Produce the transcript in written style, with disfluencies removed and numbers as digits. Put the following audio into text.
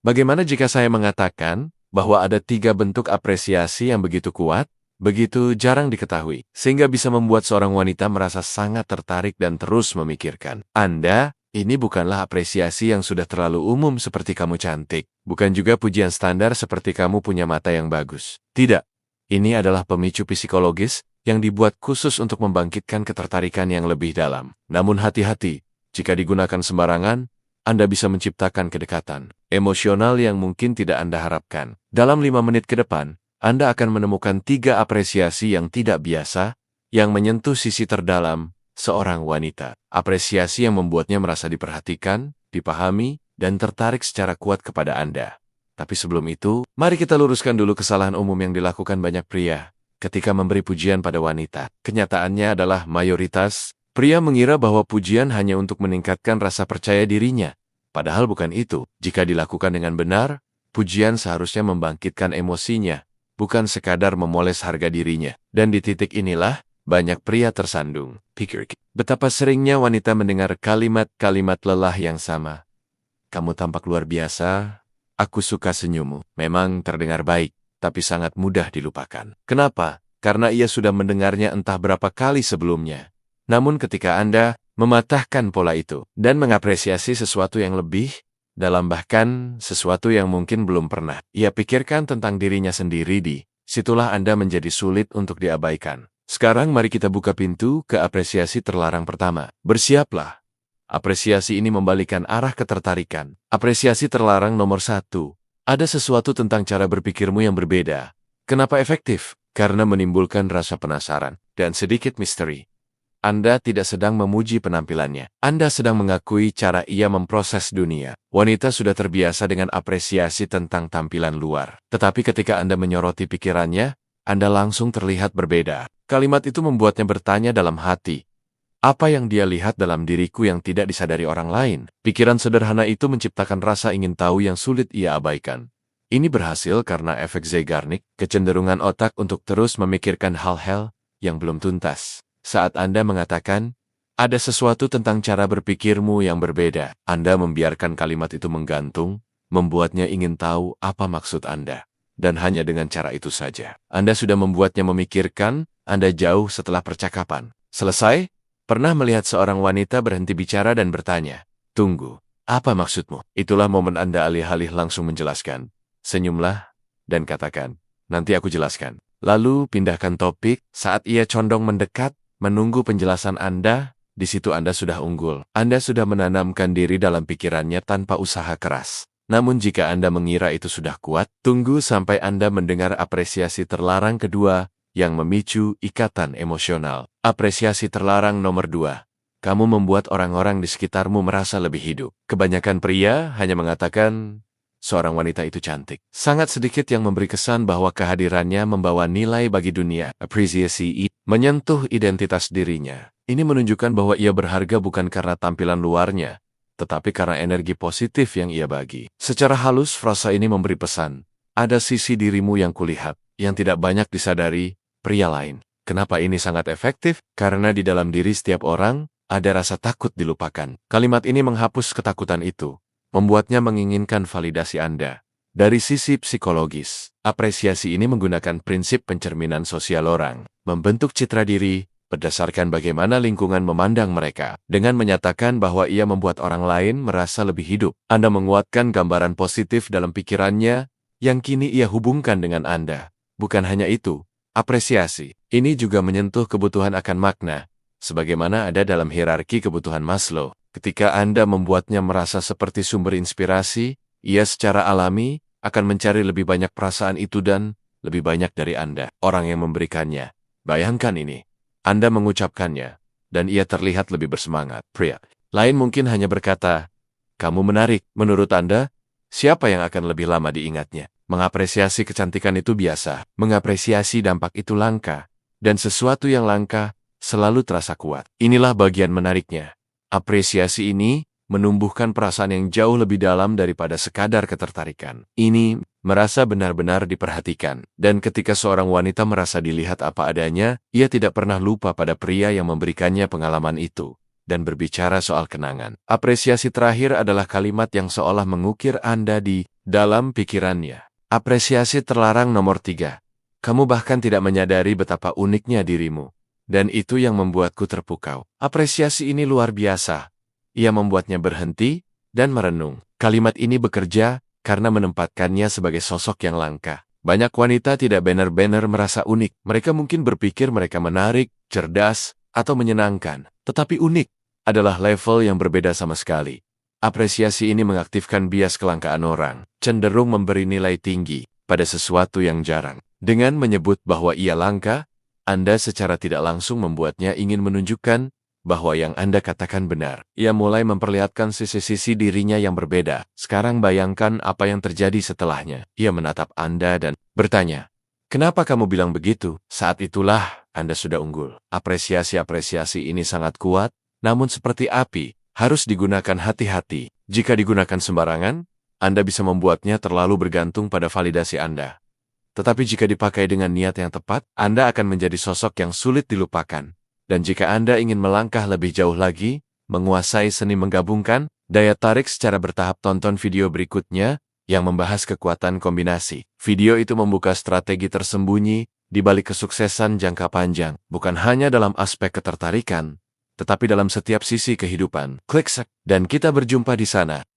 Bagaimana jika saya mengatakan bahwa ada 3 bentuk apresiasi yang begitu kuat, begitu jarang diketahui, sehingga bisa membuat seorang wanita merasa sangat tertarik dan terus memikirkan. Ini bukanlah apresiasi yang sudah terlalu umum seperti kamu cantik, bukan juga pujian standar seperti kamu punya mata yang bagus. Tidak, ini adalah pemicu psikologis yang dibuat khusus untuk membangkitkan ketertarikan yang lebih dalam. Namun hati-hati, jika digunakan sembarangan, Anda bisa menciptakan kedekatan emosional yang mungkin tidak Anda harapkan. Dalam 5 menit ke depan, Anda akan menemukan 3 apresiasi yang tidak biasa, yang menyentuh sisi terdalam seorang wanita. Apresiasi yang membuatnya merasa diperhatikan, dipahami, dan tertarik secara kuat kepada Anda. Tapi sebelum itu, mari kita luruskan dulu kesalahan umum yang dilakukan banyak pria ketika memberi pujian pada wanita. Kenyataannya adalah mayoritas pria mengira bahwa pujian hanya untuk meningkatkan rasa percaya dirinya. Padahal bukan itu. Jika dilakukan dengan benar, pujian seharusnya membangkitkan emosinya, bukan sekadar memoles harga dirinya. Dan di titik inilah, banyak pria tersandung. Pikir, betapa seringnya wanita mendengar kalimat-kalimat lelah yang sama. Kamu tampak luar biasa, aku suka senyummu. Memang terdengar baik, tapi sangat mudah dilupakan. Kenapa? Karena ia sudah mendengarnya entah berapa kali sebelumnya. Namun ketika Anda mematahkan pola itu dan mengapresiasi sesuatu yang lebih dalam, bahkan sesuatu yang mungkin belum pernah ia pikirkan tentang dirinya sendiri, situlah Anda menjadi sulit untuk diabaikan. Sekarang mari kita buka pintu ke apresiasi terlarang pertama. Bersiaplah. Apresiasi ini membalikan arah ketertarikan. Apresiasi terlarang nomor 1. Ada sesuatu tentang cara berpikirmu yang berbeda. Kenapa efektif? Karena menimbulkan rasa penasaran dan sedikit misteri. Anda tidak sedang memuji penampilannya. Anda sedang mengakui cara ia memproses dunia. Wanita sudah terbiasa dengan apresiasi tentang tampilan luar. Tetapi ketika Anda menyoroti pikirannya, Anda langsung terlihat berbeda. Kalimat itu membuatnya bertanya dalam hati. Apa yang dia lihat dalam diriku yang tidak disadari orang lain? Pikiran sederhana itu menciptakan rasa ingin tahu yang sulit ia abaikan. Ini berhasil karena efek Zeigarnik, kecenderungan otak untuk terus memikirkan hal-hal yang belum tuntas. Saat Anda mengatakan, ada sesuatu tentang cara berpikirmu yang berbeda, Anda membiarkan kalimat itu menggantung, membuatnya ingin tahu apa maksud Anda. Dan hanya dengan cara itu saja, Anda sudah membuatnya memikirkan, Anda jauh setelah percakapan selesai. Pernah melihat seorang wanita berhenti bicara dan bertanya, "Tunggu, apa maksudmu?" Itulah momen Anda alih-alih langsung menjelaskan. Senyumlah dan katakan, "Nanti aku jelaskan." Lalu pindahkan topik. Saat ia condong mendekat, menunggu penjelasan Anda, di situ Anda sudah unggul. Anda sudah menanamkan diri dalam pikirannya tanpa usaha keras. Namun jika Anda mengira itu sudah kuat, tunggu sampai Anda mendengar apresiasi terlarang kedua yang memicu ikatan emosional. Apresiasi terlarang nomor 2. Kamu membuat orang-orang di sekitarmu merasa lebih hidup. Kebanyakan pria hanya mengatakan, seorang wanita itu cantik. Sangat sedikit yang memberi kesan bahwa kehadirannya membawa nilai bagi dunia. Apresiasi menyentuh identitas dirinya. Ini menunjukkan bahwa ia berharga bukan karena tampilan luarnya, tetapi karena energi positif yang ia bagi. Secara halus, frasa ini memberi pesan. Ada sisi dirimu yang kulihat, yang tidak banyak disadari pria lain. Kenapa ini sangat efektif? Karena di dalam diri setiap orang, ada rasa takut dilupakan. Kalimat ini menghapus ketakutan itu, membuatnya menginginkan validasi Anda. Dari sisi psikologis, apresiasi ini menggunakan prinsip pencerminan sosial orang, membentuk citra diri berdasarkan bagaimana lingkungan memandang mereka. Dengan menyatakan bahwa ia membuat orang lain merasa lebih hidup, Anda menguatkan gambaran positif dalam pikirannya yang kini ia hubungkan dengan Anda. Bukan hanya itu, apresiasi ini juga menyentuh kebutuhan akan makna, sebagaimana ada dalam hierarki kebutuhan Maslow. Ketika Anda membuatnya merasa seperti sumber inspirasi, ia secara alami akan mencari lebih banyak perasaan itu dan lebih banyak dari Anda, orang yang memberikannya. Bayangkan ini, Anda mengucapkannya, dan ia terlihat lebih bersemangat. Pria lain mungkin hanya berkata, "Kamu menarik." Menurut Anda, siapa yang akan lebih lama diingatnya? Mengapresiasi kecantikan itu biasa, mengapresiasi dampak itu langka, dan sesuatu yang langka selalu terasa kuat. Inilah bagian menariknya. Apresiasi ini menumbuhkan perasaan yang jauh lebih dalam daripada sekadar ketertarikan. Ini merasa benar-benar diperhatikan. Dan ketika seorang wanita merasa dilihat apa adanya, ia tidak pernah lupa pada pria yang memberikannya pengalaman itu. dan berbicara soal kenangan. Apresiasi terakhir adalah kalimat yang seolah mengukir Anda di dalam pikirannya. Apresiasi terlarang nomor 3. Kamu bahkan tidak menyadari betapa uniknya dirimu. Dan itu yang membuatku terpukau. Apresiasi ini luar biasa. Ia membuatnya berhenti dan merenung. Kalimat ini bekerja karena menempatkannya sebagai sosok yang langka. Banyak wanita tidak benar-benar merasa unik. Mereka mungkin berpikir mereka menarik, cerdas, atau menyenangkan. Tetapi unik adalah level yang berbeda sama sekali. Apresiasi ini mengaktifkan bias kelangkaan orang, cenderung memberi nilai tinggi pada sesuatu yang jarang. Dengan menyebut bahwa ia langka, Anda secara tidak langsung membuatnya ingin menunjukkan bahwa yang Anda katakan benar. Ia mulai memperlihatkan sisi-sisi dirinya yang berbeda. Sekarang bayangkan apa yang terjadi setelahnya. Ia menatap Anda dan bertanya, "Kenapa kamu bilang begitu?" Saat itulah Anda sudah unggul. Apresiasi-apresiasi ini sangat kuat, namun seperti api, harus digunakan hati-hati. Jika digunakan sembarangan, Anda bisa membuatnya terlalu bergantung pada validasi Anda. Tetapi jika dipakai dengan niat yang tepat, Anda akan menjadi sosok yang sulit dilupakan. Dan jika Anda ingin melangkah lebih jauh lagi, menguasai seni menggabungkan daya tarik secara bertahap, tonton video berikutnya yang membahas kekuatan kombinasi. Video itu membuka strategi tersembunyi di balik kesuksesan jangka panjang, bukan hanya dalam aspek ketertarikan, tetapi dalam setiap sisi kehidupan. Klik subscribe dan kita berjumpa di sana.